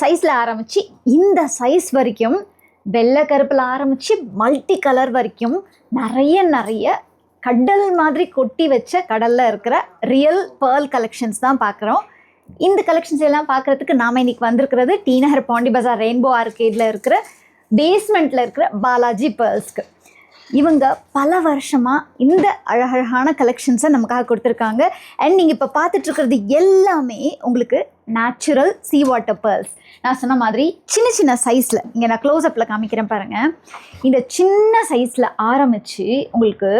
சைஸில் ஆரம்பித்து இந்த சைஸ் வரைக்கும் வெள்ளை கருப்பில் ஆரம்பித்து மல்டி கலர் வரைக்கும் நிறைய கடல் மாதிரி கொட்டி வச்ச கடலில் இருக்கிற ரியல் பேர்ல் கலெக்ஷன்ஸ் தான் பார்க்குறோம். இந்த கலெக்ஷன்ஸ் எல்லாம் பார்க்குறதுக்கு நாம் இன்றைக்கி வந்திருக்கிறது டி நகர் பாண்டி பஜார் ரெயின்போ ஆர்கேடில் இருக்கிற பேஸ்மெண்ட்டில் இருக்கிற பாலாஜி பேர்ல்ஸ்க்கு. இவங்க பல வருஷமாக இந்த அழகழகான கலெக்ஷன்ஸை நமக்காக கொடுத்துருக்காங்க. அண்ட் நீங்கள் இப்போ பார்த்துட்ருக்கிறது எல்லாமே உங்களுக்கு நேச்சுரல் சீ வாட்டர் பேர்ல்ஸ். நான் சொன்ன மாதிரி சின்ன சைஸில் இங்கே நான் க்ளோஸ்அப்பில் காமிக்கிறேன் பாருங்கள். இந்த சின்ன சைஸில் ஆரம்பித்து உங்களுக்கு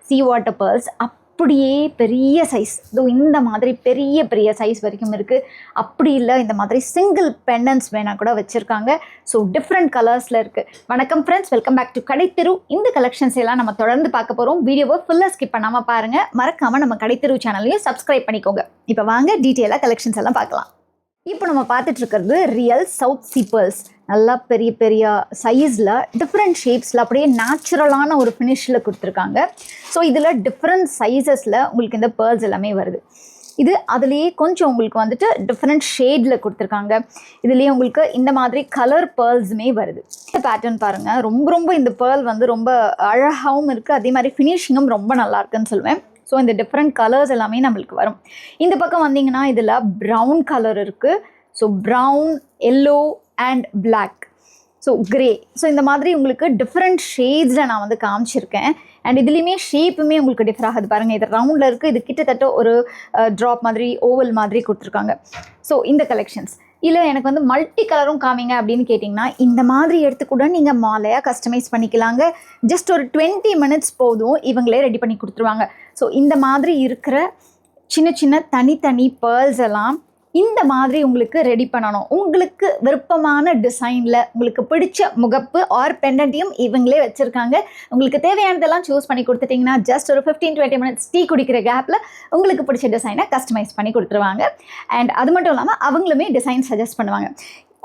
சீ வாட்டர் பேர்ல்ஸ் அப்படியே பெரிய சைஸ், இந்த மாதிரி பெரிய சைஸ் வரைக்கும் இருக்குது. அப்படி இல்லை இந்த மாதிரி சிங்கிள் பெண்டன்ஸ் வேணால் கூட வச்சுருக்காங்க. ஸோ டிஃப்ரெண்ட் கலர்ஸில் இருக்குது. வணக்கம் ஃப்ரெண்ட்ஸ், வெல்கம் பேக் டு கடைத்தெரு. இந்த கலெக்ஷன்ஸ் எல்லாம் நம்ம தொடர்ந்து பார்க்க போகிறோம். வீடியோவை ஃபுல்லாக ஸ்கிப் பண்ணாமல் பாருங்கள். மறக்காமல் நம்ம கடைத்தெரு சேனலையும் சப்ஸ்கிரைப் பண்ணிக்கோங்க. இப்போ வாங்க டீட்டெயிலாக கலெக்ஷன்ஸ் எல்லாம் பார்க்கலாம். இப்போ நம்ம பார்த்துட்ருக்கிறது ரியல் சவுத் சீ பேர்ல்ஸ். நல்லா பெரிய சைஸில் டிஃப்ரெண்ட் ஷேப்ஸில் அப்படியே நேச்சுரலான ஒரு ஃபினிஷில் கொடுத்துருக்காங்க. ஸோ இதில் டிஃப்ரெண்ட் சைஸஸில் உங்களுக்கு இந்த பேர்ல்ஸ் எல்லாமே வருது. இது அதுலேயே கொஞ்சம் உங்களுக்கு வந்துட்டு டிஃப்ரெண்ட் ஷேடில் கொடுத்துருக்காங்க. இதுலேயே உங்களுக்கு இந்த மாதிரி கலர் பேர்ல்ஸுமே வருது. இந்த பேட்டர்ன் பாருங்கள், ரொம்ப இந்த பேர்ல் வந்து ரொம்ப அழகாகவும் இருக்குது. அதே மாதிரி ஃபினிஷிங்கும் ரொம்ப நல்லா இருக்குன்னு சொல்லுவேன். ஸோ இந்த டிஃப்ரெண்ட் கலர்ஸ் எல்லாமே நம்மளுக்கு வரும். இந்த பக்கம் வந்தீங்கன்னா இதில் ப்ரௌன் கலர் இருக்குது. So brown, yellow and black, so grey. So இந்த மாதிரி உங்களுக்கு டிஃப்ரெண்ட் ஷேட்ஸில் நான் வந்து காமிச்சிருக்கேன். அண்ட் இதுலேயுமே ஷேப்புமே உங்களுக்கு டிஃபர் ஆகுது பாருங்கள். இது ரவுண்டில் இருக்குது, இது கிட்டத்தட்ட ஒரு ட்ராப் மாதிரி ஓவல் மாதிரி கொடுத்துருக்காங்க. ஸோ இந்த கலெக்ஷன்ஸ் இல்லை எனக்கு வந்து மல்டி கலரும் காமிங்க அப்படின்னு கேட்டிங்கன்னா இந்த மாதிரி எடுத்து கூட நீங்கள் மாலையாக கஸ்டமைஸ் பண்ணிக்கலாங்க. ஜஸ்ட் ஒரு 20 minutes போதும், இவங்களே ரெடி பண்ணி கொடுத்துருவாங்க. ஸோ இந்த மாதிரி இருக்கிற சின்ன தனித்தனி பேர்ல்ஸ் எல்லாம் இந்த மாதிரி உங்களுக்கு ரெடி பண்ணணும். உங்களுக்கு விருப்பமான டிசைனில் உங்களுக்கு பிடிச்ச முகப்பு ஆர் பெண்டன்ட்டையும் இவங்களே வச்சுருக்காங்க. உங்களுக்கு தேவையானதெல்லாம் சூஸ் பண்ணி கொடுத்துட்டிங்கன்னா ஜஸ்ட் ஒரு 15-20 minutes டீ குடிக்கிற கேப்பில் உங்களுக்கு பிடிச்ச டிசைனை கஸ்டமைஸ் பண்ணி கொடுத்துருவாங்க. அண்ட் அது மட்டும் இல்லாமல் அவங்களுமே டிசைன் சஜஸ்ட் பண்ணுவாங்க.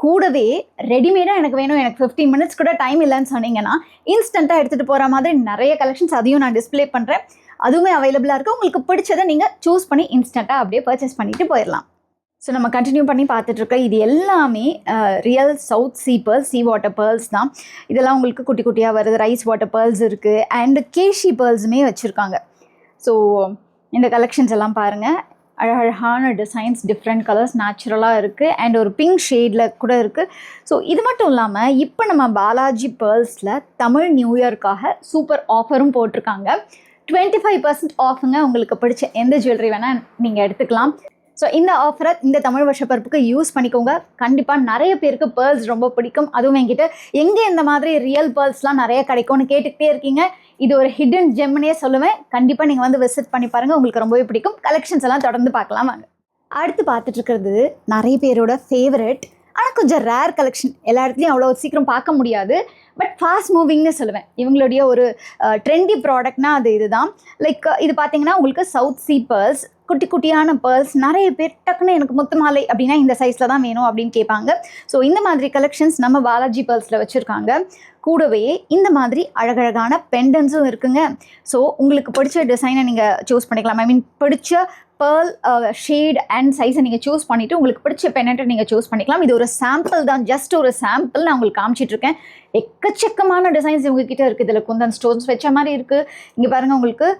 கூடவே ரெடிமேடாக எனக்கு வேணும், எனக்கு 15 minutes கூட டைம் இல்லைன்னு சொன்னீங்கன்னா இன்ஸ்டண்ட்டாக எடுத்துகிட்டு போகிற மாதிரி நிறைய கலெக்ஷன்ஸ் அதையும் நான் டிஸ்பிளே பண்ணுறேன். அதுவுமே அவைலபிளாக இருக்குது. உங்களுக்கு பிடிச்சதை நீங்கள் சூஸ் பண்ணி இன்ஸ்டண்ட்டாக அப்படியே பர்ச்சேஸ் பண்ணிவிட்டு போயிடலாம். ஸோ நம்ம கண்டினியூ பண்ணி பார்த்துட்ருக்க இது எல்லாமே ரியல் சவுத் சீ பேர்ல்ஸ், சீ வாட்டர் பேர்ல்ஸ் தான். இதெல்லாம் உங்களுக்கு குட்டியாக வருது. ரைஸ் வாட்டர் பேர்ல்ஸ் இருக்குது அண்டு கேஷி பேர்ல்ஸுமே வச்சுருக்காங்க. ஸோ இந்த கலெக்ஷன்ஸ் எல்லாம் பாருங்கள், அழகான டிசைன்ஸ், டிஃப்ரெண்ட் கலர்ஸ் நேச்சுரலாக இருக்குது. அண்ட் ஒரு பிங்க் ஷேடில் கூட இருக்குது. ஸோ இது மட்டும் இல்லாமல் இப்போ நம்ம பாலாஜி பேர்ல்ஸில் தமிழ் நியூ இயர்க்காக சூப்பர் ஆஃபரும் போட்டிருக்காங்க. 25% ஆஃபுங்க. உங்களுக்கு பிடிச்ச எந்த ஜுவல்லரி வேணால் நீங்கள் எடுத்துக்கலாம். ஸோ இந்த ஆஃபரை இந்த தமிழ் வருஷப்பிறப்புக்கு யூஸ் பண்ணிக்கோங்க. கண்டிப்பாக நிறைய பேருக்கு பேர்ல்ஸ் ரொம்ப பிடிக்கும். அதுவும் என்கிட்ட எங்கே இந்த மாதிரி ரியல் பேர்ல்ஸ்லாம் நிறைய கிடைக்கும்னு கேட்டுக்கிட்டே இருக்கீங்க. இது ஒரு ஹிடன் ஜெம்னே சொல்லுவேன். கண்டிப்பாக நீங்கள் வந்து விசிட் பண்ணி பாருங்கள், உங்களுக்கு ரொம்பவே பிடிக்கும். கலெக்ஷன்ஸ் எல்லாம் தொடர்ந்து பார்க்கலாம் வாங்க. அடுத்து பார்த்துட்ருக்கிறது நிறைய பேரோட ஃபேவரட், ஆனால் கொஞ்சம் ரேர் கலெக்ஷன். எல்லா இடத்துலையும் அவ்வளோ சீக்கிரம் பார்க்க முடியாது, பட் ஃபாஸ்ட் மூவிங்னு சொல்லுவேன். இவங்களுடைய ஒரு ட்ரெண்டி ப்ராடக்ட்னா அது இதுதான். லைக் இது பார்த்தீங்கன்னா உங்களுக்கு சவுத் சீ பேர்ல்ஸ், குட்டியான பேர்ல்ஸ். நிறைய பேர் டக்குன்னு எனக்கு முத்து மாலை அப்படின்னா இந்த சைஸில் தான் வேணும் அப்படின்னு கேட்பாங்க. ஸோ இந்த மாதிரி கலெக்ஷன்ஸ் நம்ம பாலாஜி பேர்ல்ஸில் வச்சுருக்காங்க. கூடவே இந்த மாதிரி அழகழகான பெண்டன்ஸும் இருக்குங்க. ஸோ உங்களுக்கு பிடிச்ச டிசைனை நீங்கள் சூஸ் பண்ணிக்கலாம். ஐ மீன் பிடிச்ச பேர்ல் ஷேட் அண்ட் சைஸை நீங்கள் சூஸ் பண்ணிவிட்டு உங்களுக்கு பிடிச்ச பெண்டன்ட்டை நீங்கள் சூஸ் பண்ணிக்கலாம். இது ஒரு சாம்பிள் தான், ஜஸ்ட் ஒரு சாம்பிள் நான் உங்களுக்கு காமிச்சிட்ருக்கேன். எக்கச்சக்கமான டிசைன்ஸ் இவங்ககிட்ட இருக்குது. இதில் குந்தன் ஸ்டோன்ஸ் வச்ச மாதிரி இருக்குது. இங்கே பாருங்கள், உங்களுக்கு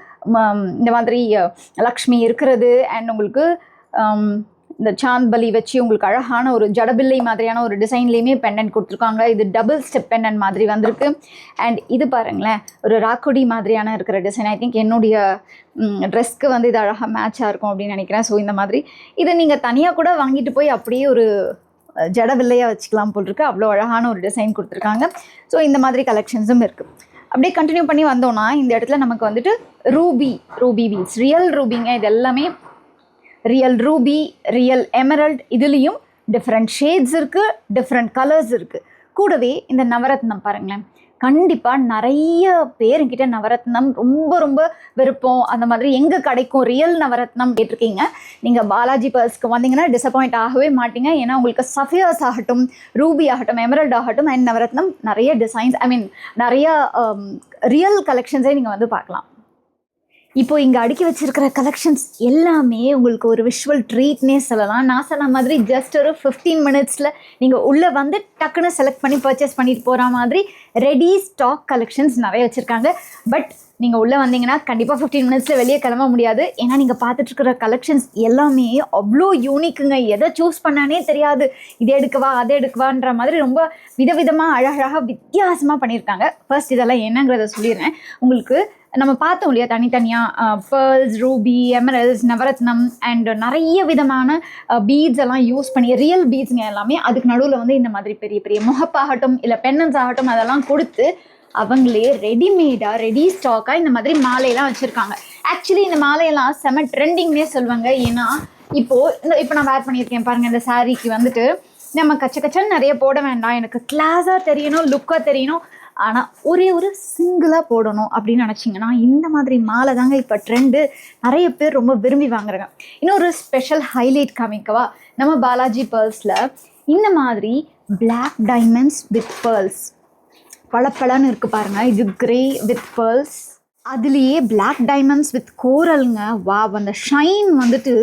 இந்த மாதிரி லக்ஷ்மி இருக்கிறது அண்ட் உங்களுக்கு இந்த சாந்த்பலி வச்சு உங்களுக்கு அழகான ஒரு ஜடபில்லை மாதிரியான ஒரு டிசைன்லேயுமே பெண்டன்ட் கொடுத்துருக்காங்க. இது டபுள் ஸ்டெப் பெண்டன்ட் மாதிரி வந்திருக்கு. அண்ட் இது பாருங்களேன், ஒரு ராக்கொடி மாதிரியான இருக்கிற டிசைன். ஐ திங்க் என்னுடைய ட்ரெஸ்க்கு வந்து இது அழகாக மேட்சாக இருக்கும் அப்படின்னு நினைக்கிறேன். ஸோ இந்த மாதிரி இதை நீங்கள் தனியாக கூட வாங்கிட்டு போய் அப்படியே ஒரு ஜடவில்லையாக வச்சுக்கலாம் போல் இருக்குது. அவ்வளோ அழகான ஒரு டிசைன் கொடுத்துருக்காங்க. ஸோ இந்த மாதிரி கலெக்ஷன்ஸும் இருக்குது. அப்படியே கண்டினியூ பண்ணி வந்தோன்னா இந்த இடத்துல நமக்கு வந்துட்டு ரூபி வீல்ஸ், ரியல் ரூபிங்க. இது எல்லாமே ரியல் ரூபி, ரியல் எமரல்ட். இதுலேயும் டிஃப்ரெண்ட் ஷேட்ஸ் இருக்குது, டிஃப்ரெண்ட் கலர்ஸ் இருக்குது. கூடவே இந்த நவரத்னம் பாருங்களேன். கண்டிப்பாக நிறைய பேருக்கிட்ட நவரத்னம் ரொம்ப விருப்பம். அந்த மாதிரி எங்கே கிடைக்கும் ரியல் நவரத்னம் கேட்டிருக்கீங்க. நீங்கள் பாலாஜி பேர்ல்ஸ்க்கு வந்தீங்கன்னா டிசப்பாயிண்ட் ஆகவே மாட்டீங்க. ஏன்னா உங்களுக்கு சஃபியாஸ் ஆகட்டும், ரூபி ஆகட்டும், எமரல்ட் ஆகட்டும் அண்ட் நவரத்னம் நிறைய டிசைன்ஸ், ஐ மீன் நிறைய ரியல் கலெக்ஷன்ஸே நீங்கள் வந்து பார்க்கலாம். இப்போ இங்கே அடுக்கி வச்சிருக்கிற கலெக்ஷன்ஸ் எல்லாமே உங்களுக்கு ஒரு விஷுவல் ட்ரீட்னே சொல்லலாம். நான் சொன்ன மாதிரி ஜஸ்ட் ஒரு 15 மினிட்ஸில் நீங்கள் உள்ளே வந்து டக்குன்னு செலக்ட் பண்ணி பர்ச்சேஸ் பண்ணிட்டு போகிற மாதிரி ரெடி ஸ்டாக் கலெக்ஷன்ஸ் நிறைய வச்சுருக்காங்க. பட் நீங்கள் உள்ளே வந்தீங்கன்னா கண்டிப்பாக 15 மினிட்ஸில் வெளியே கிளம்ப முடியாது. ஏன்னா நீங்கள் பார்த்துட்ருக்கிற கலெக்ஷன்ஸ் எல்லாமே அவ்வளோ யூனிக்குங்க. எதை சூஸ் பண்ணானே தெரியாது. இதை எடுக்கவா அதை எடுக்கவான்ற மாதிரி ரொம்ப விதவிதமாக அழகழகாக வித்தியாசமாக பண்ணியிருக்காங்க. ஃபர்ஸ்ட் இதெல்லாம் என்னங்கிறத சொல்லிடுறேன். உங்களுக்கு நம்ம பார்த்தோம் இல்லையா தனித்தனியாக pearls, Ruby, emeralds, Navaratnam and நிறைய விதமான பீட்ஸ் எல்லாம் யூஸ் பண்ணி ரியல் பீட்ஸுங்க எல்லாமே. அதுக்கு நடுவில் வந்து இந்த மாதிரி பெரிய பெரிய முகப்பாகட்டும் இல்லை பென்னன்ஸ் ஆகட்டும் அதெல்லாம் கொடுத்து அவங்களே ரெடிமேடாக ரெடி ஸ்டாக்காக இந்த மாதிரி மாலையெல்லாம் வச்சுருக்காங்க. ஆக்சுவலி இந்த மாலையெல்லாம் செம ட்ரெண்டிங்னே சொல்லுவாங்க. ஏன்னா இப்போ நான் வேர் பண்ணியிருக்கேன் பாருங்கள். இந்த சாரீக்கு வந்துட்டு நம்ம கச்சன்னு நிறைய போட வேண்டாம், எனக்கு கிளாஸாக தெரியணும், லுக்காக தெரியணும், ஆனால் ஒரே ஒரு சிங்கிளாக போடணும் அப்படின்னு நினச்சிங்கன்னா இந்த மாதிரி மாலை தாங்க இப்போ ட்ரெண்டு. நிறைய பேர் ரொம்ப விரும்பி வாங்குறாங்க. இன்னொரு ஸ்பெஷல் ஹைலைட் காமிக்கவா? நம்ம பாலாஜி பேர்ல்ஸில் இந்த மாதிரி பிளாக் டைமண்ட்ஸ் வித் பேர்ல்ஸ் பளபளன்னு இருக்குது பாருங்கள். இது கிரே வித் பேர்ல்ஸ், அதுலேயே பிளாக் டைமண்ட்ஸ் வித் கோரலுங்க. வா, அந்த ஷைன் வந்துட்டு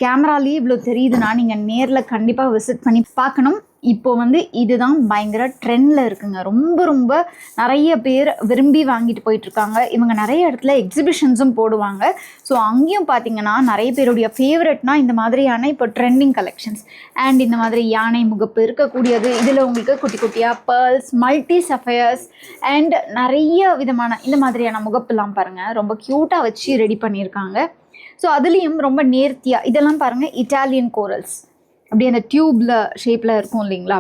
கேமராலேயே இவ்வளோ தெரியுதுன்னா நீங்கள் நேரில் கண்டிப்பாக விசிட் பண்ணி பார்க்கணும். இப்போ வந்து இதுதான் பயங்கர ட்ரெண்டில் இருக்குங்க. ரொம்ப ரொம்ப நிறைய பேர் விரும்பி வாங்கிட்டு போயிட்டுருக்காங்க. இவங்க நிறைய இடத்துல எக்ஸிபிஷன்ஸும் போடுவாங்க. ஸோ அங்கேயும் பார்த்தீங்கன்னா நிறைய பேருடைய ஃபேவரெட்னால் இந்த மாதிரியான இப்போ ட்ரெண்டிங் கலெக்ஷன்ஸ் அண்ட் இந்த மாதிரி யானை முகப்பு இருக்கக்கூடியது. இதில் உங்களுக்கு குட்டி குட்டியாக பேர்ல்ஸ், மல்டி சஃபயர்ஸ் அண்ட் நிறைய விதமான இந்த மாதிரியான முகப்புலாம் பாருங்கள் ரொம்ப க்யூட்டாக வச்சு ரெடி பண்ணியிருக்காங்க. ஸோ அதுலேயும் ரொம்ப நேர்த்தியாக இதெல்லாம் பாருங்கள் இட்டாலியன் கோரல்ஸ் அப்படி அந்த டியூப்பில் ஷேப்பில் இருக்கும் இல்லைங்களா,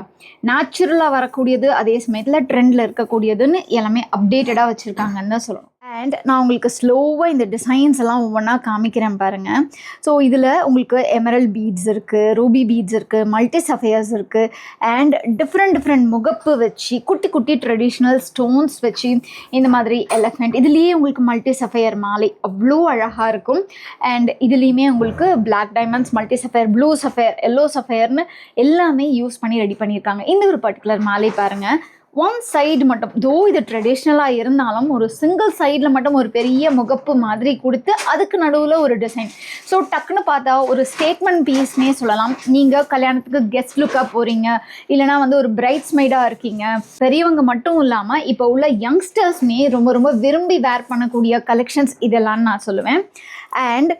நேச்சுரலாக வரக்கூடியது, அதே சமயத்தில் ட்ரெண்டில் இருக்கக்கூடியதுன்னு எல்லாமே அப்டேட்டடாக வச்சுருக்காங்கன்னு தான் சொல்லணும். அண்ட் நான் உங்களுக்கு ஸ்லோவாக இந்த டிசைன்ஸ் எல்லாம் ஒவ்வொன்றா காமிக்கிறேன் பாருங்கள். ஸோ இதில் உங்களுக்கு எமரல் பீட்ஸ் இருக்குது, ரூபி பீட்ஸ் இருக்குது, மல்டி சஃபயர்ஸ் இருக்குது அண்ட் டிஃப்ரெண்ட் முகப்பு வச்சு குட்டி குட்டி ட்ரெடிஷ்னல் ஸ்டோன்ஸ் வச்சு இந்த மாதிரி எலஃபெண்ட், இதுலேயே உங்களுக்கு மல்டி சஃபயர் மாலை அவ்வளோ அழகாக இருக்கும். அண்ட் இதுலேயுமே உங்களுக்கு black diamonds, multi sapphire, blue sapphire, yellow சஃபயர்னு எல்லாமே யூஸ் பண்ணி ரெடி பண்ணியிருக்காங்க. இந்த ஒரு பர்டிகுலர் மாலை பாருங்கள். ஒன் சைடு மட்டும் தோ இது ட்ரெடிஷ்னலாக இருந்தாலும் ஒரு சிங்கிள் சைடில் மட்டும் ஒரு பெரிய முகப்பு மாதிரி கொடுத்து அதுக்கு நடுவில் ஒரு டிசைன். ஸோ டக்குன்னு பார்த்தா ஒரு ஸ்டேட்மெண்ட் பீஸ்னே சொல்லலாம். நீங்கள் கல்யாணத்துக்கு கெஸ்ட் லுக்காக போகிறீங்க, இல்லைனா வந்து ஒரு பிரைட்ஸ்மெய்டாக இருக்கீங்க, பெரியவங்க மட்டும் இல்லாமல் இப்போ உள்ள யங்ஸ்டர்ஸ்மே ரொம்ப ரொம்ப விரும்பி வேர் பண்ணக்கூடிய கலெக்ஷன்ஸ் இதெல்லாம் நான் சொல்லுவேன். அண்ட்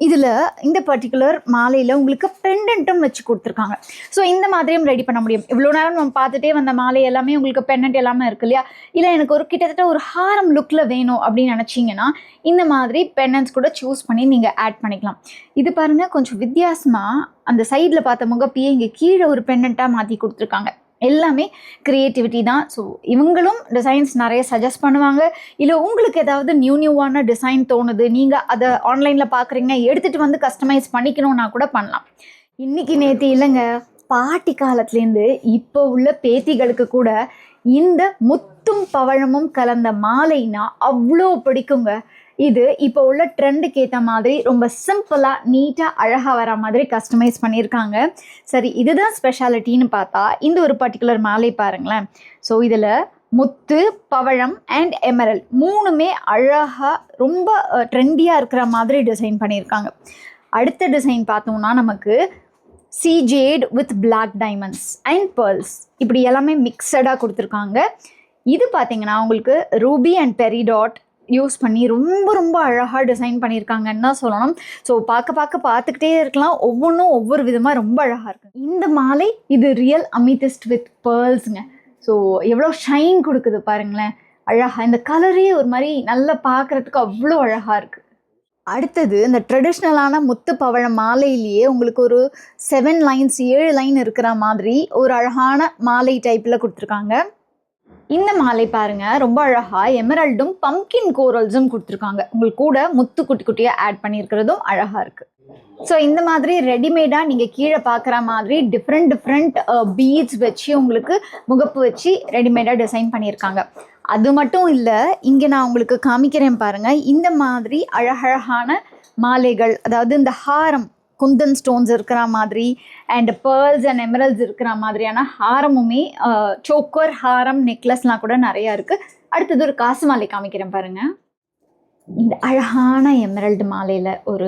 இதில் இந்த பர்டிகுலர் மாலையில் உங்களுக்கு பெண்டன்ட்டும் வச்சு கொடுத்துருக்காங்க. ஸோ இந்த மாதிரியும் ரெடி பண்ண முடியும். இவ்வளோ நேரம் நம்ம பார்த்துட்டே வந்த மாலை எல்லாமே உங்களுக்கு பெண்டன்ட் எல்லாமே இருக்கு இல்லையா, இல்லை எனக்கு ஒரு கிட்டத்தட்ட ஒரு ஹாரம் லுக்கில் வேணும் அப்படின்னு நினச்சிங்கன்னா இந்த மாதிரி பெண்டன்ட்ஸ் கூட சூஸ் பண்ணி நீங்கள் ஆட் பண்ணிக்கலாம். இது பாருங்கள் கொஞ்சம் வித்தியாசமாக அந்த சைடில் பார்த்த முகப்பையே இங்கே கீழே ஒரு பெண்டண்ட்டாக மாற்றி கொடுத்துருக்காங்க. எல்லாமே க்ரியேட்டிவிட்டி தான். ஸோ இவங்களும் டிசைன்ஸ் நிறைய சஜஸ்ட் பண்ணுவாங்க. இல்லை உங்களுக்கு ஏதாவது நியூவான டிசைன் தோணுது, நீங்கள் அதை ஆன்லைனில் பார்க்குறீங்க, எடுத்துகிட்டு வந்து கஸ்டமைஸ் பண்ணிக்கணுன்னா கூட பண்ணலாம். இன்றைக்கி நேற்று இல்லைங்க, பாட்டி காலத்துலேருந்து இப்போ உள்ள பேத்திகளுக்கு கூட இந்த முத்தும் பவழமும் கலந்த மாலைனா அவ்வளோ பிடிக்குங்க. இது இப்போ உள்ள ட்ரெண்டுக்கு ஏற்ற மாதிரி ரொம்ப சிம்பிளாக நீட்டாக அழகாக வர மாதிரி கஸ்டமைஸ் பண்ணியிருக்காங்க. சரி, இதுதான் ஸ்பெஷாலிட்டின்னு பார்த்தா இந்த ஒரு பர்டிகுலர் மாலை பாருங்களேன். ஸோ இதில் முத்து, பவழம் அண்ட் எமரல் மூணுமே அழகாக ரொம்ப ட்ரெண்டியாக இருக்கிற மாதிரி டிசைன் பண்ணியிருக்காங்க. அடுத்த டிசைன் பார்த்தோம்னா நமக்கு sea jade with black diamonds and pearls இப்படி எல்லாமே மிக்சடாக கொடுத்துருக்காங்க. இது பார்த்தீங்கன்னா உங்களுக்கு ரூபி அண்ட் பெரிடாட் யூஸ் பண்ணி ரொம்ப ரொம்ப அழகாக டிசைன் பண்ணியிருக்காங்கன்னு தான் சொல்லணும். ஸோ பார்த்துக்கிட்டே இருக்கலாம். ஒவ்வொன்றும் ஒவ்வொரு விதமாக ரொம்ப அழகாக இருக்குது. இந்த மாலை இது ரியல் அமிதிஸ்ட் வித் பேர்ல்ஸுங்க. ஸோ எவ்வளோ ஷைன் கொடுக்குது பாருங்களேன், அழகாக. இந்த கலரே ஒரு மாதிரி நல்லா பார்க்குறதுக்கு அவ்வளோ அழகாக இருக்குது. அடுத்தது இந்த ட்ரெடிஷ்னலான முத்து பவழ மாலையிலேயே உங்களுக்கு ஒரு 7 லைன்ஸ் 7 லைன் இருக்கிற மாதிரி ஒரு அழகான மாலை டைப்பில் கொடுத்துருக்காங்க. இந்த மாலை பாருங்கள் ரொம்ப அழகாக எமரல்டும் பம்கின் கோரல்ஸும் கொடுத்துருக்காங்க. உங்களுக்கு கூட முத்து குட்டி குட்டியாக ஆட் பண்ணியிருக்கிறதும் அழகாக இருக்குது. ஸோ இந்த மாதிரி ரெடிமேடாக நீங்கள் கீழே பார்க்குற மாதிரி டிஃப்ரெண்ட் பீட்ஸ் வச்சு உங்களுக்கு முகப்பு வச்சு ரெடிமேடாக டிசைன் பண்ணியிருக்காங்க. அது மட்டும் இல்லை, இங்கே நான் உங்களுக்கு காமிக்கிறேன் பாருங்கள். இந்த மாதிரி அழகழகான மாலைகள், அதாவது இந்த ஹாரம், குந்தன் ஸ்டோன்ஸ் இருக்கிற மாதிரி அண்ட் பேர்ல்ஸ் அண்ட் எமரல்ஸ் இருக்கிற மாதிரியான ஹாரமுமே சோக்கர் ஹாரம் நெக்லஸ்லாம் கூட நிறையா இருக்குது. அடுத்தது ஒரு காசு மாலை காமிக்கிறேன் பாருங்கள். இந்த அழகான எமரல்டு மாலையில் ஒரு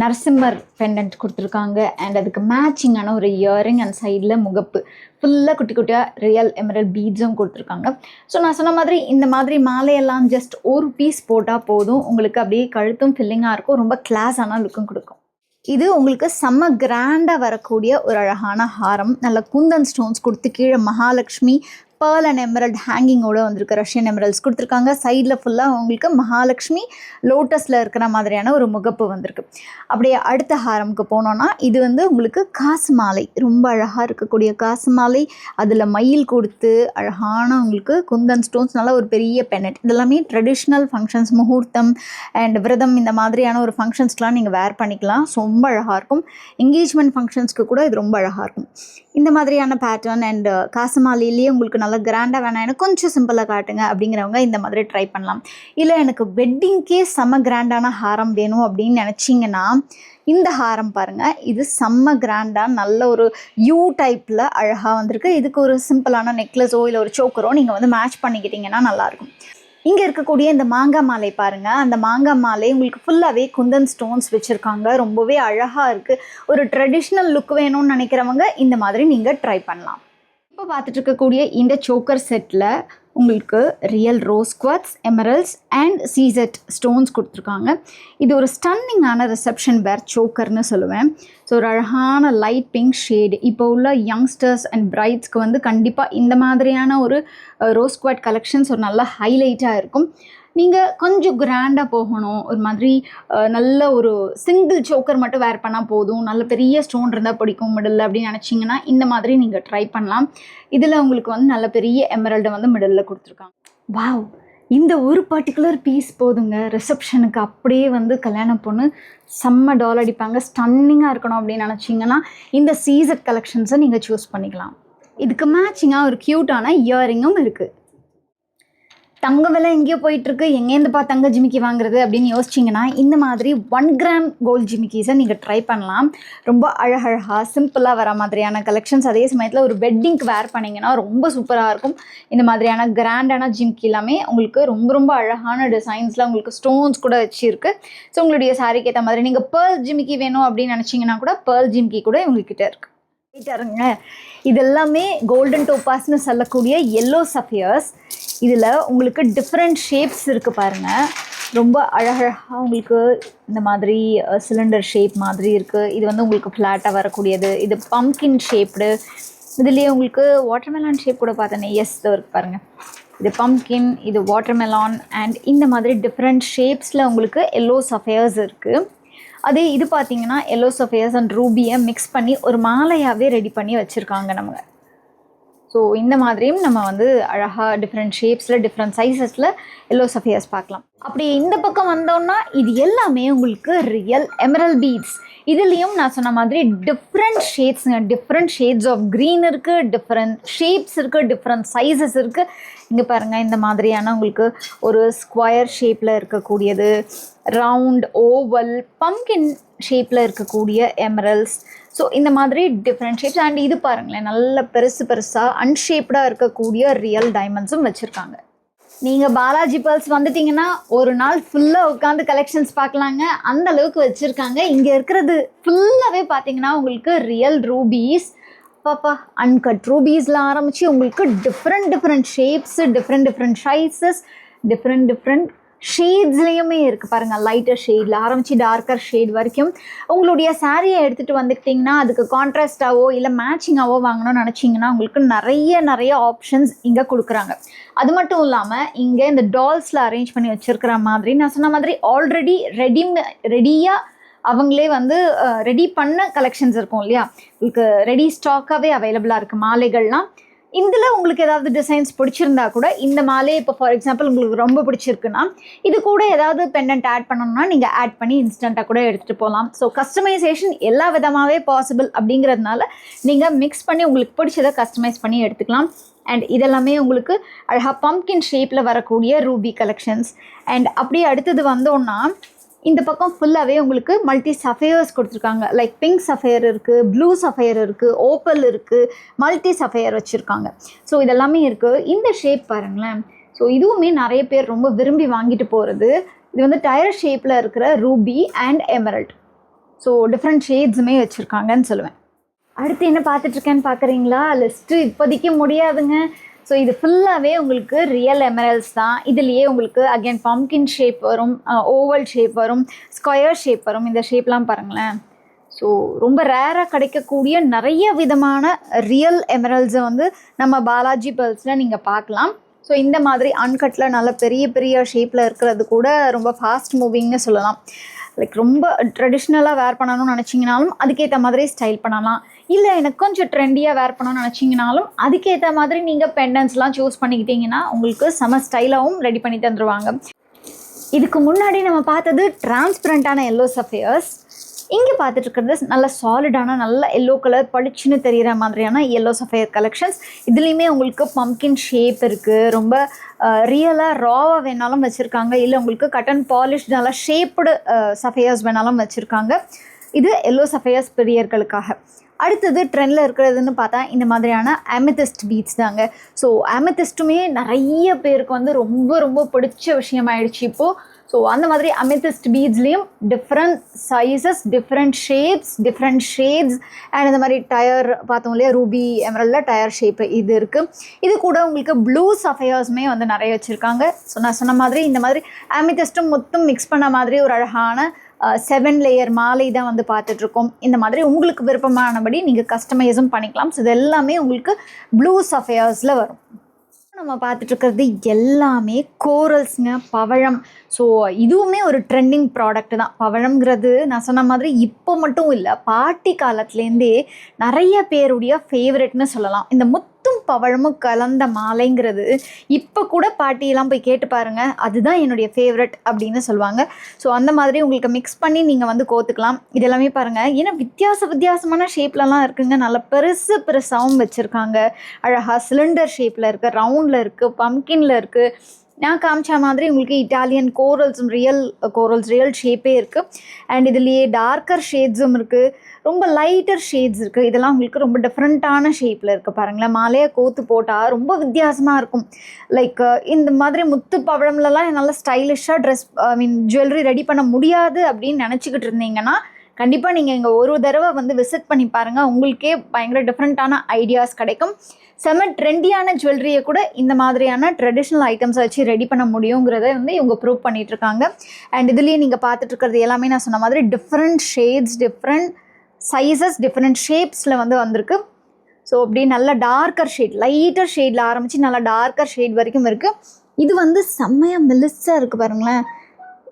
நரசிம்மர் பெண்டன்ட் கொடுத்துருக்காங்க. அண்ட் அதுக்கு மேட்சிங்கான ஒரு இயரிங் அண்ட் சைடில் முகப்பு ஃபுல்லாக குட்டி குட்டியாக ரியல் எமரல்ட் பீட்ஸும் கொடுத்துருக்காங்க. ஸோ நான் சொன்ன மாதிரி இந்த மாதிரி மாலையெல்லாம் ஜஸ்ட் ஒரு பீஸ் போட்டால் போதும், உங்களுக்கு அப்படியே கழுத்தும் ஃபில்லிங்காக இருக்கும், ரொம்ப கிளாஸான லுக்கும் கொடுக்கும். இது உங்களுக்கு செம்ம கிராண்டாக வரக்கூடிய ஒரு அழகான ஹாரம். நல்ல குந்தன் ஸ்டோன்ஸ் கொடுத்து கீழே மகாலட்சுமி பேர்ல் அண்ட் எமரல்ட் ஹேங்கிங்கோடு வந்திருக்கு. ரஷ்யன் எமரல்ட்ஸ் கொடுத்துருக்காங்க. சைடில் ஃபுல்லாக உங்களுக்கு மகாலட்சுமி லோட்டஸில் இருக்கிற மாதிரியான ஒரு முகப்பு வந்திருக்கு. அப்படியே அடுத்த ஹாரமுக்கு போனோன்னா இது வந்து உங்களுக்கு காசு மாலை, ரொம்ப அழகாக இருக்கக்கூடிய காசு மாலை. அதில் மயில் கொடுத்து அழகான உங்களுக்கு குந்தன் ஸ்டோன்ஸ், நல்லா ஒரு பெரிய பெனட். இதெல்லாமே ட்ரெடிஷ்னல் ஃபங்க்ஷன்ஸ், முகூர்த்தம் அண்ட் விரதம் இந்த மாதிரியான ஒரு ஃபங்க்ஷன்ஸ்க்கெலாம் நீங்கள் வேர் பண்ணிக்கலாம். ஸோ ரொம்ப அழகாக இருக்கும். என்கேஜ்மெண்ட் ஃபங்க்ஷன்ஸ்க்கு கூட இது ரொம்ப அழகாக இருக்கும். இந்த மாதிரியான பேட்டர்ன் அண்ட் காசு மாலையிலேயே உங்களுக்கு நல்லா கிராண்டாக வேணாம், எனக்கு கொஞ்சம் சிம்பிளாக காட்டுங்க அப்படிங்கிறவங்க இந்த மாதிரி ட்ரை பண்ணலாம். இல்லை எனக்கு வெட்டிங்க்கே செம்ம கிராண்டான ஹாரம் வேணும் அப்படின்னு நினச்சிங்கன்னா இந்த ஹாரம் பாருங்கள். இது செம்ம கிராண்டாக நல்ல ஒரு யூ டைப்பில் அழகாக வந்திருக்கு. இதுக்கு ஒரு சிம்பிளான நெக்லஸோ இல்லை ஒரு சோக்கரோ நீங்கள் வந்து மேட்ச் பண்ணிக்கிட்டிங்கன்னா நல்லாயிருக்கும். இங்கே இருக்கக்கூடிய இந்த மாங்காய் மாலை பாருங்கள். அந்த மாங்காய் மாலை உங்களுக்கு ஃபுல்லாகவே குந்தன் ஸ்டோன்ஸ் வச்சுருக்காங்க. ரொம்பவே அழகாக இருக்குது. ஒரு ட்ரெடிஷ்னல் லுக் வேணும்னு நினைக்கிறவங்க இந்த மாதிரி நீங்கள் ட்ரை பண்ணலாம். இப்போ பார்த்துட்டு இருக்கக்கூடிய இந்த சோக்கர் செட்டில் உங்களுக்கு real rose quartz, emeralds and சீசெட் ஸ்டோன்ஸ் கொடுத்துருக்காங்க. இது ஒரு ஸ்டன்னிங்கான ரிசப்ஷன் வேர் சோக்கர்னு சொல்லுவேன். ஸோ ஒரு அழகான லைட் பிங்க் ஷேடு. இப்போ உள்ள யங்ஸ்டர்ஸ் அண்ட் பிரைட்ஸ்க்கு வந்து கண்டிப்பாக இந்த மாதிரியான ஒரு ரோஸ் குவார்ட் கலெக்ஷன்ஸ் ஒரு நல்ல ஹைலைட்டாக இருக்கும். நீங்கள் கொஞ்சம் கிராண்டாக போகணும், ஒரு மாதிரி நல்ல ஒரு சிங்கிள் சோக்கர் மட்டும் வேர் பண்ணால் போதும், நல்ல பெரிய ஸ்டோன் இருந்தால் பிடிக்கும் மிடில் அப்படின்னு நினச்சிங்கன்னா இந்த மாதிரி நீங்கள் ட்ரை பண்ணலாம். இதில் உங்களுக்கு வந்து நல்ல பெரிய எமரல்டு வந்து மிடில் கொடுத்துருக்காங்க. வாவ், இந்த ஒரு பர்டிகுலர் பீஸ் போதுங்க ரிசப்ஷனுக்கு. அப்படியே வந்து கல்யாண பொண்ணு செம்ம டால் அடிப்பாங்க, ஸ்டன்னிங்காக இருக்கணும் அப்படின்னு நினச்சிங்கன்னா இந்த சீசெட் கலெக்ஷன்ஸை நீங்கள் சூஸ் பண்ணிக்கலாம். இதுக்கு மேட்சிங்காக ஒரு க்யூட்டான இயரிங்கும் இருக்குது. தங்க விலை எங்கேயோ போயிட்டுருக்கு, எங்கேருந்துப்பா தங்க ஜிமிக்கி வாங்குறது அப்படின்னு யோசிச்சிங்கன்னா இந்த மாதிரி 1 கிராம் கோல்டு ஜிமிக்கிஸை நீங்கள் ட்ரை பண்ணலாம். ரொம்ப அழகழகாக சிம்பிளாக வர மாதிரியான கலெக்ஷன்ஸ். அதே சமயத்தில் ஒரு வெட்டிங்க்கு வேர் பண்ணிங்கன்னா ரொம்ப சூப்பராக இருக்கும். இந்த மாதிரியான கிராண்டான ஜிமிக்கி எல்லாமே உங்களுக்கு ரொம்ப ரொம்ப அழகான டிசைன்ஸில் உங்களுக்கு ஸ்டோன்ஸ் கூட வச்சுருக்கு. ஸோ உங்களுடைய சாரிக்கு ஏற்ற மாதிரி நீங்கள் பேர்ல் ஜிமிக்கி வேணும் அப்படின்னு நினச்சிங்கன்னா கூட பேர்ல் ஜிமிக்கி கூட உங்கள்கிட்ட இருக்குது. ரைட்டாருங்க. இதெல்லாமே கோல்டன் டோப்பாஸ்னு சொல்லக்கூடிய எல்லோ சஃபியர்ஸ். இதில் உங்களுக்கு டிஃப்ரெண்ட் ஷேப்ஸ் இருக்குது பாருங்கள். ரொம்ப அழகழகாக உங்களுக்கு இந்த மாதிரி சிலிண்டர் ஷேப் மாதிரி இருக்குது. இது வந்து உங்களுக்கு ஃப்ளாட்டாக வரக்கூடியது. இது பம்கின் ஷேப்டு. இதுலேயே உங்களுக்கு வாட்டர்மெலான் ஷேப் கூட பார்த்தேனே, எஸ் இது இருக்குது பாருங்கள். இது பம்கின், இது வாட்டர்மெலான் அண்ட் இந்த மாதிரி டிஃப்ரெண்ட் ஷேப்ஸில் உங்களுக்கு எல்லோ சஃபியர்ஸ் இருக்குது. அதே இது பார்த்தீங்கன்னா எல்லோ சஃபியர்ஸ் அண்ட் ரூபியை மிக்ஸ் பண்ணி ஒரு மாலையாகவே ரெடி பண்ணி வச்சுருக்காங்க நம்ம. ஸோ இந்த மாதிரியும் நம்ம வந்து அழகாக டிஃப்ரெண்ட் ஷேப்ஸில் டிஃப்ரெண்ட் சைஸஸில் எல்லோ சஃபியர்ஸ் பார்க்கலாம். அப்படி இந்த பக்கம் வந்தோன்னா இது எல்லாமே உங்களுக்கு ரியல் எமரல் பீட்ஸ். இதுலேயும் நான் சொன்ன மாதிரி டிஃப்ரெண்ட் ஷேட்ஸுங்க, டிஃப்ரெண்ட் ஷேட்ஸ் ஆஃப் க்ரீன் இருக்குது, டிஃப்ரெண்ட் ஷேப்ஸ் இருக்குது, டிஃப்ரெண்ட் சைஸஸ் இருக்குது. இங்கே பாருங்கள், இந்த மாதிரியான உங்களுக்கு ஒரு ஸ்கொயர் ஷேப்பில் இருக்கக்கூடியது, ரவுண்ட், ஓவல், பம்கின் ஷேப்பில் இருக்கக்கூடிய எமரல்ஸ். ஸோ இந்த மாதிரி டிஃப்ரெண்ட் ஷேப்ஸ். அண்ட் இது பாருங்களேன், நல்ல பெருசாக அன்ஷேப்டாக இருக்கக்கூடிய ரியல் டைமண்ட்ஸும் வச்சுருக்காங்க. நீங்கள் பாலாஜி பேர்ல்ஸ் வந்துட்டிங்கன்னா ஒரு நாள் ஃபுல்லாக உட்காந்து கலெக்ஷன்ஸ் பார்க்கலாங்க, அந்த அளவுக்கு வச்சுருக்காங்க. இங்கே இருக்கிறது ஃபுல்லாகவே பார்த்தீங்கன்னா உங்களுக்கு ரியல் ரூபீஸ். பாப்பா, அன்கட் ரூபீஸில் ஆரம்பித்து உங்களுக்கு different shapes, different sizes, different ஷேட்ஸ்லேயுமே இருக்குது பாருங்கள். லைட்டர் ஷேடில் ஆரம்பித்து டார்க்கர் ஷேட் வரைக்கும். உங்களுடைய சாரியை எடுத்துகிட்டு வந்துக்கிட்டிங்கன்னா அதுக்கு கான்ட்ராஸ்டாவோ இல்லை மேட்சிங்காவோ வாங்கணும்னு நினச்சிங்கன்னா உங்களுக்கு நிறைய ஆப்ஷன்ஸ் இங்கே கொடுக்குறாங்க. அது மட்டும் இல்லாமல் இங்கே இந்த டால்ஸில் அரேஞ்ச் பண்ணி வச்சுருக்கிற மாதிரி நான் சொன்ன மாதிரி ஆல்ரெடி ரெடியாக அவங்களே வந்து ரெடி பண்ண கலெக்ஷன்ஸ் இருக்கும் இல்லையா, உங்களுக்கு ரெடி ஸ்டாக்காகவே அவைலபிளாக இருக்குது மாலைகள்லாம். இதில் உங்களுக்கு ஏதாவது டிசைன்ஸ் பிடிச்சிருந்தா கூட இந்த மாலை இப்போ ஃபார் எக்ஸாம்பிள் உங்களுக்கு ரொம்ப பிடிச்சிருக்குன்னா இது கூட ஏதாவது பெண்டன்ட் ஆட் பண்ணணும்னா நீங்கள் ஆட் பண்ணி இன்ஸ்டண்ட்டாக கூட எடுத்துகிட்டு போகலாம். ஸோ கஸ்டமைசேஷன் எல்லா விதமாகவே பாசிபிள் அப்படிங்கிறதுனால நீங்கள் மிக்ஸ் பண்ணி உங்களுக்கு பிடிச்சதை கஸ்டமைஸ் பண்ணி எடுத்துக்கலாம். அண்ட் இதெல்லாமே உங்களுக்கு அழகாக பம்கின் ஷேப்பில் வரக்கூடிய ரூபி கலெக்ஷன்ஸ். அண்ட் அப்படியே அடுத்தது வந்தோன்னா இந்த பக்கம் ஃபுல்லாகவே உங்களுக்கு மல்டி சஃபையர்ஸ் கொடுத்துருக்காங்க. லைக் பிங்க் சஃபையர் இருக்குது, ப்ளூ சஃபையர் இருக்குது, ஓப்பல் இருக்குது, மல்டி சஃபையர் வச்சுருக்காங்க. ஸோ இதெல்லாமே இருக்குது. இந்த ஷேப் பாருங்களேன். ஸோ இதுவுமே நிறைய பேர் ரொம்ப விரும்பி வாங்கிட்டு போகிறது. இது வந்து டயர் ஷேப்பில் இருக்கிற ruby and emerald. So different ஷேட்ஸுமே வச்சுருக்காங்கன்னு சொல்லுவேன். அடுத்து என்ன பார்த்துட்ருக்கேன்னு பார்க்குறீங்களா? லிஸ்ட்டு இப்போதைக்கு முடியாதுங்க. ஸோ இது ஃபுல்லாகவே உங்களுக்கு ரியல் எமரல்ஸ் தான். இதுலேயே உங்களுக்கு அகெயின் பம்கின் ஷேப் வரும், ஓவல் ஷேப் வரும், ஸ்கொயர் ஷேப் வரும். இந்த ஷேப்லாம் பாருங்களேன். ஸோ ரொம்ப ரேராக கிடைக்கக்கூடிய நிறைய விதமான ரியல் எமரல்ஸை வந்து நம்ம பாலாஜி பேர்ல்ஸில் நீங்கள் பார்க்கலாம். ஸோ இந்த மாதிரி அன்கட்டில் நல்ல பெரிய பெரிய ஷேப்பில் இருக்கிறது கூட ரொம்ப ஃபாஸ்ட் மூவிங்னு சொல்லலாம். லைக் ரொம்ப ட்ரெடிஷ்னலாக வேர் பண்ணணும்னு நினச்சிங்கனாலும் அதுக்கேற்ற மாதிரி ஸ்டைல் பண்ணலாம். இல்லை எனக்கு கொஞ்சம் ட்ரெண்டியாக வேர் பண்ணணும்னு நினச்சிங்கனாலும் அதுக்கேற்ற மாதிரி நீங்கள் பெண்டன்ஸ்லாம் சூஸ் பண்ணிக்கிட்டிங்கன்னா உங்களுக்கு செம ஸ்டைலாகவும் ரெடி பண்ணி தந்துடுவாங்க. இதுக்கு முன்னாடி நம்ம பார்த்தது டிரான்ஸ்பரண்ட்டான எல்லோ சஃபையர்ஸ். இங்கே பார்த்துட்டு இருக்கிறது நல்ல சாலிடான நல்ல எல்லோ கலர் பளிச்சுன்னு தெரிகிற மாதிரியான எல்லோ சஃபையர் கலெக்ஷன்ஸ். இதுலேயுமே உங்களுக்கு பம்கின் ஷேப் இருக்குது. ரொம்ப ரியலாக ராவாக வேணாலும் வச்சுருக்காங்க. இல்லை உங்களுக்கு கட்டன் பாலிஷ் நல்லா ஷேப்டு சஃபையர்ஸ் வேணாலும் வச்சுருக்காங்க. இது எல்லோ சஃபையர்ஸ் பிரியர்களுக்காக. அடுத்தது ட்ரெண்டில் இருக்கிறதுன்னு பார்த்தா இந்த மாதிரியான அமெத்திஸ்ட் பீட்ஸ் தாங்க. ஸோ அமெத்திஸ்ட்டுமே நிறைய பேருக்கு வந்து ரொம்ப ரொம்ப பிடிச்ச விஷயமாயிடுச்சு இப்போது. ஸோ அந்த மாதிரி அமெத்திஸ்ட் பீட்ஸ்லேயும் different sizes, different shapes, different shades and இந்த மாதிரி டயர் பார்த்தோம் இல்லையா, ரூபி எமரல்டில் டயர் ஷேப்பு இது இருக்குது. இது கூட உங்களுக்கு ப்ளூ சஃபையர்ஸுமே வந்து நிறைய வச்சுருக்காங்க. ஸோ நான் சொன்ன மாதிரி இந்த மாதிரி அமெத்திஸ்ட்டும் மொத்தம் மிக்ஸ் பண்ண மாதிரி ஒரு அழகான 7 லேயர் மாலை தான் வந்து பார்த்துட்ருக்கோம். இந்த மாதிரி உங்களுக்கு விருப்பமானபடி நீங்கள் கஸ்டமைஸும் பண்ணிக்கலாம். ஸோ இது எல்லாமே உங்களுக்கு ப்ளூ சஃபையர்ஸில் வரும். நம்ம பார்த்துட்ருக்கிறது எல்லாமே கோரல்ஸுங்க, பவழம். ஸோ இதுவுமே ஒரு ட்ரெண்டிங் ப்ராடக்ட் தான். பவழம்ங்கிறது நான் சொன்ன மாதிரி இப்போ மட்டும் இல்லை, பாட்டி காலத்துலேருந்தே நிறைய பேருடைய ஃபேவரெட்னு சொல்லலாம். இந்த முத்தும் பவழமும் கலந்த மாலைங்கிறது இப்போ கூட பாட்டியெல்லாம் போய் கேட்டு பாருங்கள், அதுதான் என்னுடைய ஃபேவரெட் அப்படின்னு சொல்லுவாங்க. ஸோ அந்த மாதிரி உங்களுக்கு மிக்ஸ் பண்ணி நீங்கள் வந்து கோத்துக்கலாம். இதெல்லாமே பாருங்கள், ஏன்னா வித்தியாசமான ஷேப்லலாம் இருக்குங்க. நல்லா பெருசாகவும் வச்சுருக்காங்க. அழகாக சிலிண்டர் ஷேப்பில் இருக்குது, ரவுண்டில் இருக்குது, பம்கினில் இருக்குது. நான் காமிச்ச மாதிரி உங்களுக்கு இட்டாலியன் கோரல்ஸும் ரியல் ஷேப்பே இருக்குது. அண்ட் இதுலேயே டார்க்கர் ஷேட்ஸும் இருக்குது, ரொம்ப லைட்டர் ஷேட்ஸ் இருக்குது. இதெல்லாம் உங்களுக்கு ரொம்ப டிஃப்ரெண்ட்டான ஷேப்பில் இருக்குது. பாருங்களேன், மாலையை கோத்து போட்டால் ரொம்ப வித்தியாசமாக இருக்கும். லைக் இந்த மாதிரி முத்து பவழம்லலாம் நல்லா ஸ்டைலிஷாக ஜுவல்லரி ரெடி பண்ண முடியாது அப்படின்னு நினச்சிக்கிட்டு இருந்தீங்கன்னா கண்டிப்பாக நீங்கள் இங்கே ஒரு தடவை வந்து விசிட் பண்ணி பாருங்கள். உங்களுக்கே பயங்கர டிஃப்ரெண்ட்டான ஐடியாஸ் கிடைக்கும். செம ட்ரெண்டியான ஜுவல்லரியை கூட இந்த மாதிரியான ட்ரெடிஷ்னல் ஐட்டம்ஸை வச்சு ரெடி பண்ண முடியுங்கிறத வந்து இவங்க ப்ரூவ் பண்ணிகிட்ருக்காங்க. அண்ட் இதுலேயே நீங்கள் பார்த்துட்ருக்கிறது எல்லாமே நான் சொன்ன மாதிரி different shades, different sizes, different ஷேப்ஸில் வந்து வந்திருக்கு. ஸோ அப்படி நல்ல டார்க்கர் ஷேட், லைட்டர் ஷேடில் ஆரம்பித்து நல்லா டார்க்கர் ஷேட் வரைக்கும் இருக்குது. இது வந்து செம்மையாக மெலிசாக இருக்குது பாருங்களேன்.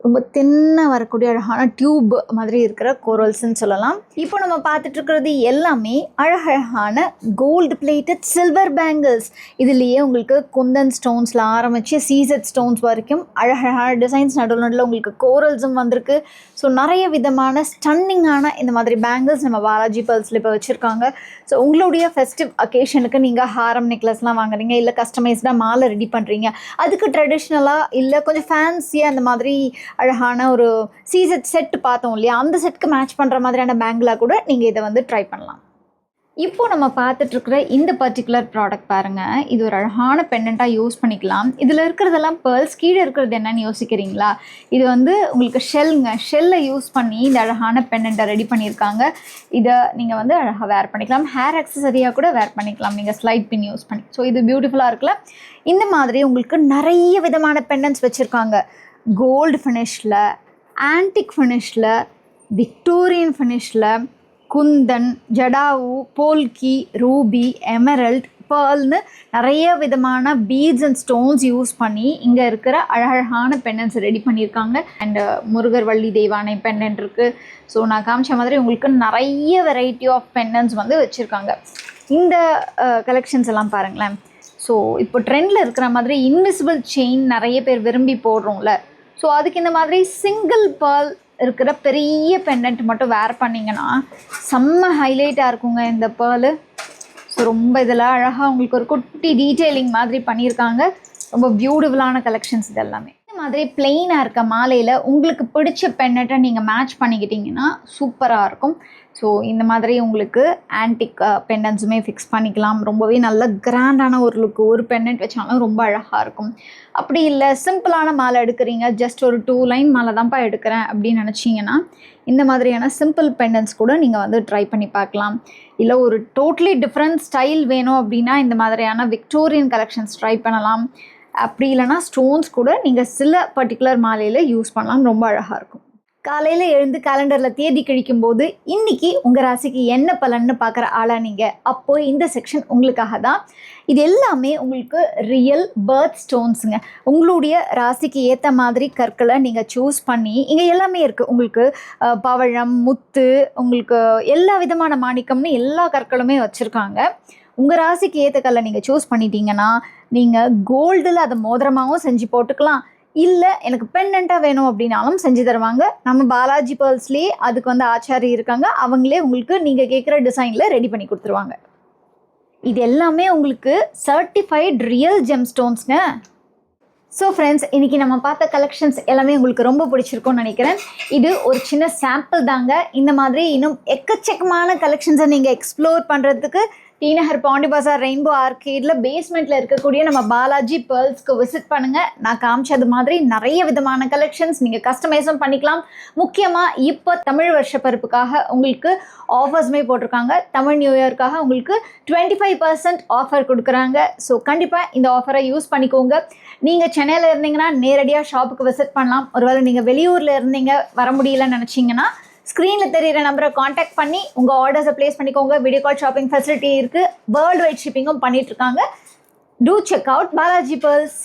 ரொம்ப தின்னாக வரக்கூடிய அழகான டியூப் மாதிரி இருக்கிற கோரல்ஸ்ன்னு சொல்லலாம். இப்போ நம்ம பார்த்துட்ருக்கிறது எல்லாமே அழகழகான கோல்டு பிளேட்டட் சில்வர் பேங்கிள்ஸ். இதுலேயே உங்களுக்கு குந்தன் ஸ்டோன்ஸில் ஆரம்பித்து சீசட் ஸ்டோன்ஸ் வரைக்கும் அழகழகான டிசைன்ஸ் நடுவில் உங்களுக்கு கோரல்ஸும் வந்திருக்கு. ஸோ நிறைய விதமான ஸ்டன்னிங்கான இந்த மாதிரி பேங்கிள்ஸ் நம்ம பாலாஜி பேர்ல்ஸில் இப்போ வச்சுருக்காங்க. ஸோ உங்களுடைய ஃபெஸ்டிவ் அக்கேஷனுக்கு நீங்கள் ஹாரம் நெக்லஸ்லாம் வாங்குறீங்க, இல்லை கஸ்டமைஸ்டாக மாலை ரெடி பண்ணுறீங்க, அதுக்கு ட்ரெடிஷ்னலாக இல்லை கொஞ்சம் ஃபேன்சியாக அந்த மாதிரி அழகான ஒரு சீசட் செட் பார்த்தோம் இல்லையா, அந்த செட்டுக்கு மேட்ச் பண்ணுற மாதிரியான பேங்கிளாக கூட நீங்கள் இதை வந்து ட்ரை பண்ணலாம். இப்போ நம்ம பார்த்துட்ருக்குற இந்த பர்டிகுலர் ப்ராடக்ட் பாருங்கள், இது ஒரு அழகான பெண்டண்ட்டாக யூஸ் பண்ணிக்கலாம். இதில் இருக்கிறதெல்லாம் பேர்ல்ஸ், கீழே இருக்கிறது என்னன்னு யோசிக்கிறீங்களா? இது வந்து உங்களுக்கு ஷெல்லை யூஸ் பண்ணி இந்த அழகான பெண்டண்ட்டை ரெடி பண்ணியிருக்காங்க. இதை நீங்கள் வந்து அழகாக வேர் பண்ணிக்கலாம், ஹேர் அக்சசரியாக கூட வேர் பண்ணிக்கலாம் நீங்கள் ஸ்லைட் பின் யூஸ் பண்ணி. ஸோ இது பியூட்டிஃபுல்லாக இருக்குல்ல. இந்த மாதிரி உங்களுக்கு நிறைய விதமான பெண்டன்ட்ஸ் வச்சுருக்காங்க. கோல்டு ஃபினிஷில், ஆன்டிக் ஃபினிஷில், விக்டோரியன் ஃபினிஷில், குந்தன், ஜடாவு, போல்கி, ரூபி, எமரல்ட், பேர்ல்னு நிறைய விதமான பீட்ஸ் அண்ட் ஸ்டோன்ஸ் யூஸ் பண்ணி இங்கே இருக்கிற அழகழகான பெண்டன்ட்ஸ் ரெடி பண்ணியிருக்காங்க. அண்டு முருகர் வள்ளி தெய்வானை பெண்டன்ட் இருக்குது. ஸோ நான் காமிச்ச மாதிரி உங்களுக்கு நிறைய வெரைட்டி ஆஃப் பெண்டன்ட்ஸ் வந்து வச்சுருக்காங்க. இந்த கலெக்ஷன்ஸ் எல்லாம் பாருங்களேன். ஸோ இப்போ ட்ரெண்டில் இருக்கிற மாதிரி இன்விசிபிள் செயின் நிறைய பேர் விரும்பி போடுறோம்ல, ஸோ அதுக்கு இந்த மாதிரி சிங்கிள் பேர்ல் இருக்கிற பெரிய பெண்டன்ட் மட்டும் வேர் பண்ணிங்கன்னா செம்ம ஹைலைட்டாக இருக்குங்க இந்த பேர்லு. ஸோ ரொம்ப இதில் அழகாக உங்களுக்கு ஒரு குட்டி டீட்டெயிலிங் மாதிரி பண்ணியிருக்காங்க. ரொம்ப பியூட்டிஃபுல்லான கலெக்ஷன்ஸ் இது எல்லாமே. இந்த மாதிரி பிளெயினாக இருக்க மாலையில் உங்களுக்கு பிடிச்ச பெண்ணட்டை நீங்கள் மேட்ச் பண்ணிக்கிட்டிங்கன்னா சூப்பராக இருக்கும். ஸோ இந்த மாதிரி உங்களுக்கு ஆன்டிக் பெண்டன்ஸுமே ஃபிக்ஸ் பண்ணிக்கலாம். ரொம்பவே நல்ல கிராண்டான ஒரு லுக்கு, ஒரு பெண்டன்ட் வச்சாலும் ரொம்ப அழகாக இருக்கும். அப்படி இல்லை சிம்பிளான மாலை எடுக்கிறீங்க, ஜஸ்ட் ஒரு 2 லைன் மாலை தான்ப்பா எடுக்கிறேன் அப்படின்னு நினச்சிங்கன்னா இந்த மாதிரியான சிம்பிள் பெண்டன்ஸ் கூட நீங்கள் வந்து ட்ரை பண்ணி பார்க்கலாம். இல்லை ஒரு டோட்டலி டிஃப்ரெண்ட் ஸ்டைல் வேணும் அப்படின்னா இந்த மாதிரியான விக்டோரியன் கலெக்ஷன்ஸ் ட்ரை பண்ணலாம். அப்படி இல்லைனா ஸ்டோன்ஸ் கூட நீங்கள் சில பர்டிகுலர் மாலையில் யூஸ் பண்ணலாம், ரொம்ப அழகாக இருக்கும். காலையில் எழுந்து கேலண்டரில் தேதி கழிக்கும் போது இன்றைக்கி உங்கள் ராசிக்கு என்ன பலன்னு பார்க்குற ஆளாக நீங்கள், அப்போது இந்த செக்ஷன் உங்களுக்காக தான். இது எல்லாமே உங்களுக்கு ரியல் பர்த் ஸ்டோன்ஸுங்க. உங்களுடைய ராசிக்கு ஏற்ற மாதிரி கற்களை நீங்கள் சூஸ் பண்ணி, இங்கே எல்லாமே இருக்குது உங்களுக்கு. பவழம், முத்து, உங்களுக்கு எல்லா விதமான மாணிக்கம்னு எல்லா கற்களுமே வச்சுருக்காங்க. உங்கள் ராசிக்கு ஏற்ற கல்லை நீங்கள் சூஸ் பண்ணிட்டீங்கன்னா நீங்கள் கோல்டில் அதை மோதிரமாகவும் செஞ்சு போட்டுக்கலாம். இல்லை எனக்கு பெண்டண்ட்டாக வேணும் அப்படின்னாலும் செஞ்சு தருவாங்க. நம்ம பாலாஜி பேர்ல்ஸ்லேயே அதுக்கு வந்து ஆச்சாரி இருக்காங்க, அவங்களே உங்களுக்கு நீங்கள் கேட்குற டிசைனில் ரெடி பண்ணி கொடுத்துருவாங்க. இது எல்லாமே உங்களுக்கு சர்டிஃபைட் ரியல் ஜெம் ஸ்டோன்ஸ்ங்க. ஸோ ஃப்ரெண்ட்ஸ், இன்றைக்கி நம்ம பார்த்த கலெக்ஷன்ஸ் எல்லாமே உங்களுக்கு ரொம்ப பிடிச்சிருக்கும்னு நினைக்கிறேன். இது ஒரு சின்ன சாம்பிள் தாங்க. இந்த மாதிரி இன்னும் எக்கச்சக்கமான கலெக்ஷன்ஸை நீங்கள் எக்ஸ்ப்ளோர் பண்ணுறதுக்கு டி நகர் பாண்டி பஜார் ரெயின்போ ஆர்கேடில் பேஸ்மெண்ட்டில் இருக்கக்கூடிய நம்ம பாலாஜி பேர்ல்ஸ்க்கு விசிட் பண்ணுங்கள். நான் காமிச்சது மாதிரி நிறைய விதமான கலெக்ஷன்ஸ் நீங்கள் கஸ்டமைஸும் பண்ணிக்கலாம். முக்கியமாக இப்போ தமிழ் வருஷ பருப்புக்காக உங்களுக்கு ஆஃபர்ஸுமே போட்டிருக்காங்க. தமிழ் நியூ இயர்க்காக உங்களுக்கு 25% ஆஃபர் கொடுக்குறாங்க. ஸோ கண்டிப்பாக இந்த ஆஃபரை யூஸ் பண்ணிக்கோங்க. நீங்கள் சென்னையில் இருந்தீங்கன்னா நேரடியாக ஷாப்புக்கு விசிட் பண்ணலாம். ஒருவேளை நீங்கள் வெளியூரில் இருந்தீங்க வர முடியலன்னு நினச்சிங்கன்னா ஸ்க்ரீனில் தெரிகிற நம்பரை காண்டாக்ட் பண்ணி உங்கள் ஆர்டர்ஸை ப்ளேஸ் பண்ணிக்கோங்க. வீடியோ கால் ஷாப்பிங் ஃபெசிலிட்டி இருக்குது. வேர்ல்டு வைட் ஷிப்பிங்கும் பண்ணிகிட்ருக்காங்க. To check out Balaji pearls.